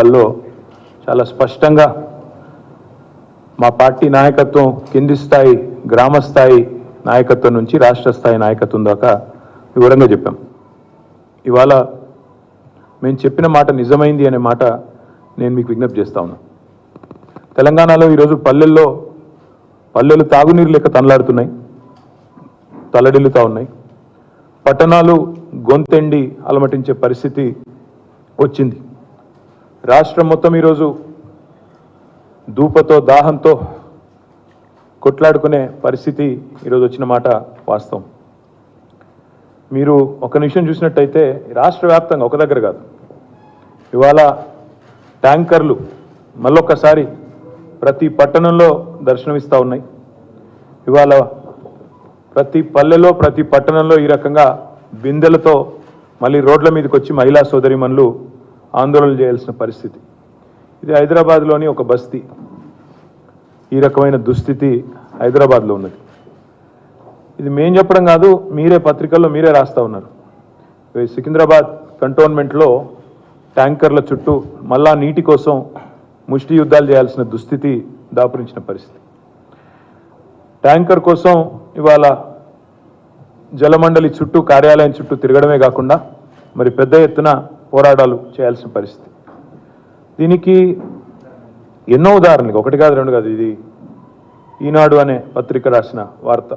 హైదరాబాద్లో చాలా స్పష్టంగా మా పార్టీ నాయకత్వం కింది స్థాయి గ్రామ స్థాయి నాయకత్వం నుంచి రాష్ట్ర స్థాయి నాయకత్వం దాకా వివరంగా చెప్పాం. ఇవాళ మేము చెప్పిన మాట నిజమైంది అనే మాట నేను మీకు విజ్ఞప్తి చేస్తా ఉన్నా. తెలంగాణలో ఈరోజు పల్లెలు తాగునీరు లెక్క తనలాడుతున్నాయి, తల్లడిల్లుతూ ఉన్నాయి. పట్టణాలు గొంతెండి అలమటించే పరిస్థితి వచ్చింది. రాష్ట్రం మొత్తం ఈరోజు దూపతో దాహంతో కొట్లాడుకునే పరిస్థితి ఈరోజు వచ్చిన మాట వాస్తవం. మీరు ఒక నిమిషం చూసినట్టయితే రాష్ట్ర వ్యాప్తంగా ఒక దగ్గర కాదు, ఇవాళ ట్యాంకర్లు మళ్ళొక్కసారి ప్రతి పట్టణంలో దర్శనమిస్తూ ఉన్నాయి. ఇవాళ ప్రతి పల్లెలో ప్రతి పట్టణంలో ఈ రకంగా బిందెలతో మళ్ళీ రోడ్ల మీదకి వచ్చి మహిళా సోదరిమణులు ఆందోళన చేయాల్సిన పరిస్థితి. ఇది హైదరాబాద్లోని ఒక బస్తీ. ఈ రకమైన దుస్థితి హైదరాబాద్లో ఉన్నది. ఇది మేం చెప్పడం కాదు, మీరే పత్రికల్లో మీరే రాస్తూ ఉన్నారు. సికింద్రాబాద్ కంటోన్మెంట్లో ట్యాంకర్ల చుట్టూ మళ్ళా నీటి కోసం ముష్టి యుద్ధాలు చేయాల్సిన దుస్థితి దాపురించిన పరిస్థితి. ట్యాంకర్ కోసం ఇవాళ జలమండలి చుట్టూ కార్యాలయం చుట్టూ తిరగడమే కాకుండా మరి పెద్ద ఎత్తున పోరాటాలు చేయాల్సిన పరిస్థితి. దీనికి ఎన్నో ఉదాహరణలు, ఒకటి కాదు రెండు కాదు. ఇది ఈనాడు అనే పత్రిక రాసిన వార్త.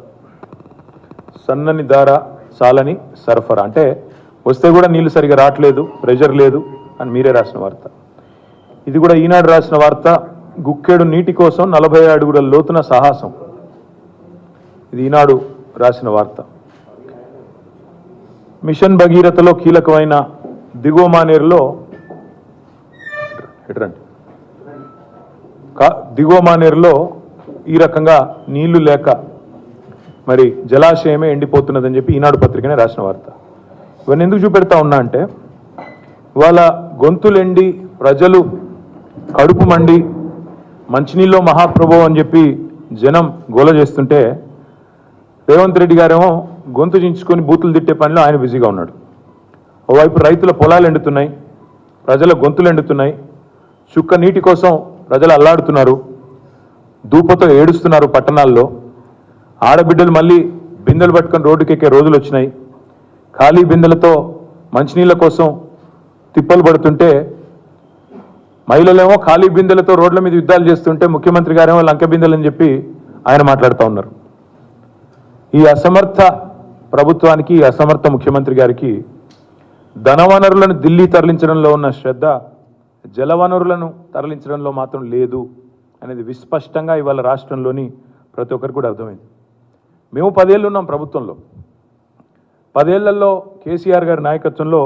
సన్నని దార సాలని సరఫరా, అంటే వస్తే కూడా నీళ్లు సరిగా రావట్లేదు, ప్రెషర్ లేదు అని మీరే రాసిన వార్త. ఇది కూడా ఈనాడు రాసిన వార్త. గుక్కేడు నీటి కోసం 40 అడుగుల లోతున సాహసం. ఇది ఈనాడు రాసిన వార్త. మిషన్ భగీరథలో కీలకమైన దిగువ మానేరులో ఈ రకంగా నీళ్లు లేక మరి జలాశయమే ఎండిపోతున్నదని చెప్పి ఈనాడు పత్రికనే రాసిన వార్త. ఇవన్నీ ఎందుకు చూపెడతా ఉన్నా అంటే, ఇవాళ గొంతులెండి ప్రజలు కడుపు మండి మంచినీళ్ళలో మహాప్రభు అని చెప్పి జనం గోల చేస్తుంటే రేవంత్ రెడ్డి గారేమో గొంతు చించుకొని బూతులు తిట్టే పనిలో ఆయన బిజీగా ఉన్నాడు. ఓవైపు రైతుల పొలాలు ఎండుతున్నాయి, ప్రజల గొంతులు ఎండుతున్నాయి, చుక్క నీటి కోసం ప్రజలు అల్లాడుతున్నారు, దూపతో ఏడుస్తున్నారు పట్టణాల్లో. ఆడబిడ్డలు మళ్ళీ బిందెలు పట్టుకొని రోడ్డుకెక్కే రోజులు వచ్చినాయి. ఖాళీ బిందెలతో మంచినీళ్ళ కోసం తిప్పలు పడుతుంటే మహిళలేమో ఖాళీ బిందెలతో రోడ్ల మీద యుద్ధాలు చేస్తుంటే ముఖ్యమంత్రి గారేమో లంక బిందెలని చెప్పి ఆయన మాట్లాడుతూ ఉన్నారు. ఈ అసమర్థ ప్రభుత్వానికి, ఈ అసమర్థ ముఖ్యమంత్రి గారికి ధనవనరులను ఢిల్లీ తరలించడంలో ఉన్న శ్రద్ధ జలవనరులను తరలించడంలో మాత్రం లేదు అనేది విస్పష్టంగా ఇవాళ రాష్ట్రంలోని ప్రతి ఒక్కరికి కూడా అర్థమైంది. మేము 10 ఏళ్ళు ఉన్నాం ప్రభుత్వంలో. 10 ఏళ్లలో కేసీఆర్ గారి నాయకత్వంలో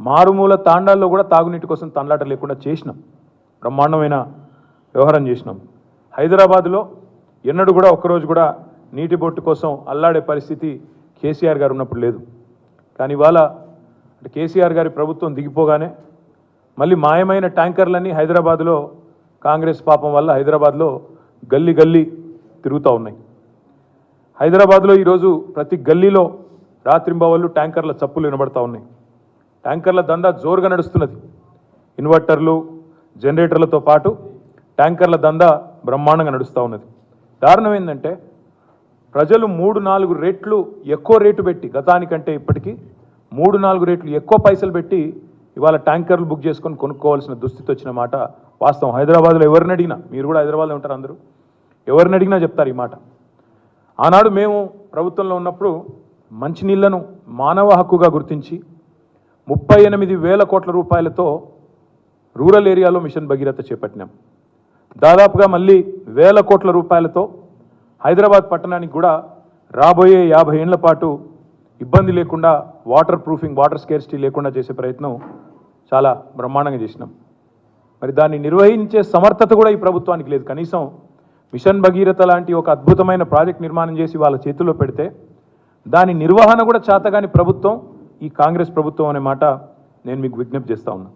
మారుమూల తాండాల్లో కూడా తాగునీటి కోసం తనలాట లేకుండా చేసినాం, బ్రహ్మాండమైన వ్యవహారం చేసినాం. హైదరాబాద్లో ఎన్నడూ కూడా ఒక్కరోజు కూడా నీటి బొట్టు కోసం అల్లాడే పరిస్థితి కేసీఆర్ గారు ఉన్నప్పుడు లేదు. కానీ ఇవాళ కేసీఆర్ గారి ప్రభుత్వం దిగిపోగానే మళ్ళీ మాయమైన ట్యాంకర్లన్నీ హైదరాబాద్లో కాంగ్రెస్ పాపం వల్ల హైదరాబాద్లో గల్లీ గల్లీ తిరుగుతూ ఉన్నాయి. హైదరాబాద్లో ఈరోజు ప్రతి గల్లీలో రాత్రింబవళ్ళు ట్యాంకర్ల చప్పులు వినబడతా ఉన్నాయి. ట్యాంకర్ల దందా జోరుగా నడుస్తున్నది. ఇన్వర్టర్లు జనరేటర్లతో పాటు ట్యాంకర్ల దందా బ్రహ్మాండంగా నడుస్తూ ఉన్నది. కారణం ఏంటంటే ప్రజలు 3-4 రెట్లు ఎక్కువ రేటు పెట్టి, గతానికంటే ఇప్పటికీ 3-4 రెట్లు ఎక్కువ పైసలు పెట్టి ఇవాళ ట్యాంకర్లు బుక్ చేసుకొని కొనుక్కోవాల్సిన దుస్థితి వచ్చిన మాట వాస్తవం. హైదరాబాద్లో ఎవరిని అడిగినా, మీరు కూడా హైదరాబాద్లో ఉంటారు అందరూ, ఎవరిని అడిగినా చెప్తారు ఈ మాట. ఆనాడు మేము ప్రభుత్వంలో ఉన్నప్పుడు మంచినీళ్లను మానవ హక్కుగా గుర్తించి 38,000 కోట్ల రూపాయలతో రూరల్ ఏరియాలో మిషన్ భగీరథ చేపట్టినాం. దాదాపుగా మళ్ళీ 1,000 కోట్ల రూపాయలతో హైదరాబాద్ పట్టణానికి కూడా రాబోయే 50 ఏళ్ల పాటు ఇబ్బంది లేకుండా వాటర్ ప్రూఫింగ్, వాటర్ స్కేర్సిటీ లేకుండా చేసే ప్రయత్నం చాలా బ్రహ్మాండంగా చేసినాం. మరి దాన్ని నిర్వహించే సమర్థత కూడా ఈ ప్రభుత్వానికి లేదు. కనీసం మిషన్ భగీరథ లాంటి ఒక అద్భుతమైన ప్రాజెక్ట్ నిర్మాణం చేసి వాళ్ళ చేతుల్లో పెడితే దాని నిర్వహణ కూడా చేతగాని ప్రభుత్వం ఈ కాంగ్రెస్ ప్రభుత్వం అనే మాట నేను మీకు విజ్ఞప్తి చేస్తా ఉన్నా.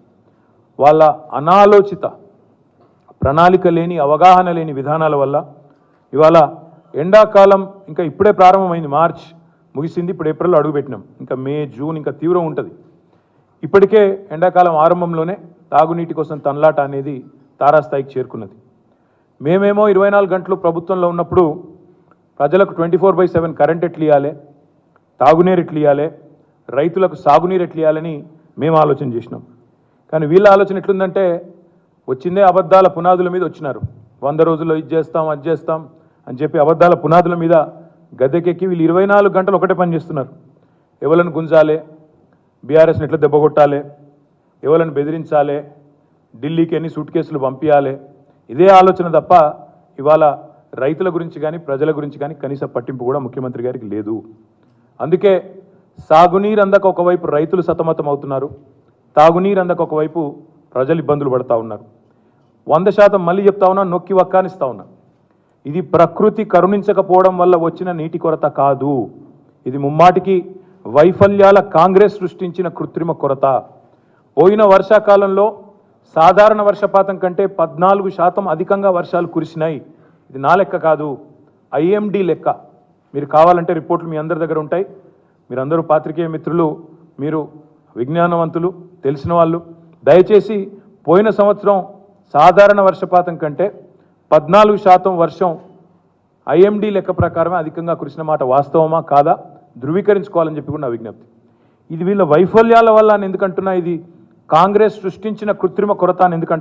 వాళ్ళ అనాలోచిత ప్రణాళిక లేని, అవగాహన లేని విధానాల వల్ల ఇవాళ ఎండాకాలం ఇంకా ఇప్పుడే ప్రారంభమైంది. మార్చ్ ముగిసింది, ఇప్పుడు ఏప్రిల్లో అడుగుపెట్టినాం. ఇంకా మే, జూన్ ఇంకా తీవ్రం ఉంటుంది. ఇప్పటికే ఎండాకాలం ఆరంభంలోనే తాగునీటి కోసం తన్లాట అనేది తారాస్థాయికి చేరుకున్నది. మేమేమో 24 గంటలు ప్రభుత్వంలో ఉన్నప్పుడు ప్రజలకు 24/7 కరెంట్ ఎట్లు ఇవ్వాలి, తాగునీరు ఎట్లు ఇవ్వాలి, రైతులకు సాగునీరు ఎట్లు ఇవ్వాలని మేము ఆలోచన చేసినాం. కానీ వీళ్ళ ఆలోచన ఎట్లుందంటే వచ్చిందే అబద్ధాల పునాదుల మీద వచ్చినారు. 100 రోజుల్లో ఇది చేస్తాం అది చేస్తాం అని చెప్పి అబద్ధాల పునాదుల మీద గద్దెకెక్కి వీళ్ళు 24 గంటలు ఒకటే పని చేస్తున్నారు. ఎవరిని గుంజాలి, బీఆర్ఎస్ని ఎట్లా దెబ్బకొట్టాలి, ఎవరిని బెదిరించాలి, ఢిల్లీకి ఎన్ని సూట్ కేసులు పంపించాలి, ఇదే ఆలోచన తప్ప ఇవాళ రైతుల గురించి కానీ ప్రజల గురించి కానీ కనీస పట్టింపు కూడా ముఖ్యమంత్రి గారికి లేదు. అందుకే సాగునీరు అందక ఒకవైపు రైతులు సతమతం అవుతున్నారు, తాగునీరు అందక ఒకవైపు ప్రజలు ఇబ్బందులు పడుతూ ఉన్నారు. 100% మళ్ళీ చెప్తా ఉన్నా, నొక్కి వక్కానిస్తా ఉన్నా, ఇది ప్రకృతి కరుణించకపోవడం వల్ల వచ్చిన నీటి కొరత కాదు. ఇది ముమ్మాటికి వైఫల్యాల కాంగ్రెస్ సృష్టించిన కృత్రిమ కొరత. పోయిన వర్షాకాలంలో సాధారణ వర్షపాతం కంటే 14% అధికంగా వర్షాలు కురిసినాయి. ఇది నా లెక్క కాదు, ఐఎండి లెక్క. మీరు కావాలంటే రిపోర్ట్లు మీ అందరి దగ్గర ఉంటాయి. మీరందరూ పాత్రికేయ మిత్రులు, మీరు విజ్ఞానవంతులు, తెలిసిన వాళ్ళు, దయచేసి పోయిన సంవత్సరం సాధారణ వర్షపాతం కంటే 14% వర్షం ఐఎండి లెక్క ప్రకారమే అధికంగా కురిసిన మాట వాస్తవమా కాదా ధృవీకరించుకోవాలని చెప్పి కూడా నా విజ్ఞప్తి. ఇది వీళ్ళ వైఫల్యాల వల్ల అని ఎందుకంటున్నా, ఇది కాంగ్రెస్ సృష్టించిన కృత్రిమ కొరత అని ఎందుకంటున్నా